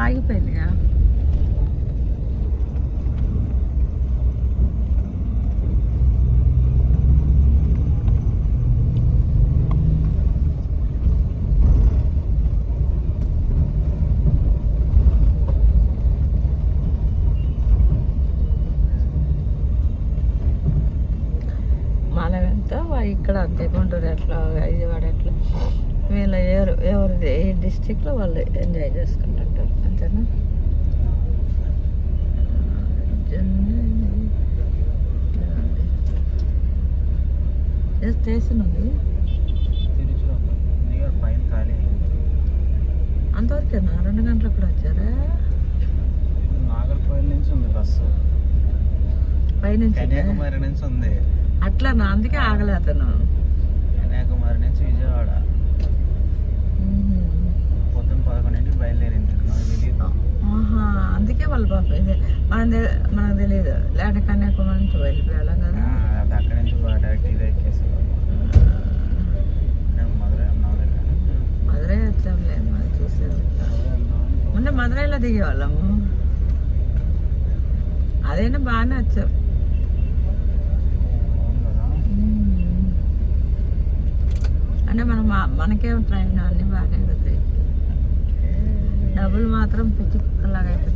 ఆగిపోయిందిగా. మనమెంత ఇక్కడ అంతే గుంటూరు ఎట్లా విజయవాడ ఎట్లా వీళ్ళ ఎవరిది ఏ డిస్టిక్లో వాళ్ళు ఎంజాయ్ చేసుకుంటుంటారు అంతేనా. స్టేషన్ ఉంది అంతవరకేనా? 2 గంటలకు కూడా వచ్చారా? నాగర్కోయిల్ నుంచి ఉంది బస్సు, పైనుంచి కన్యాకుమారి నుంచి ఉంది. అట్లా నా అందుకే ఆగలేతను. కన్యాకుమారి నుంచి విజయవాడ పొద్దున్న 11 బయలుదేరింది. నాకు తెలియదు. అందుకే వాళ్ళు పంపింది. మనకు తెలియదు. లేకపోతే కన్యాకుమారి నుంచి వెళ్ళిపోయాం కదా. అది అక్కడి నుంచి డైరెక్ట్ ఇదే ఎక్కేసేవాళ్ళు. మధురై అన్నావులే కానీ మధురై వచ్చాంలే, మనం చూసేది. ముందు మధురైలో దిగేవాళ్ళము. అదైనా బాగానే వచ్చాం. అంటే మనకేం ట్రైన్ అన్నీ బాగానే కుదిరాయి. డబ్బులు మాత్రం పిచ్చి కుక్కలాగా అయిపోయింది.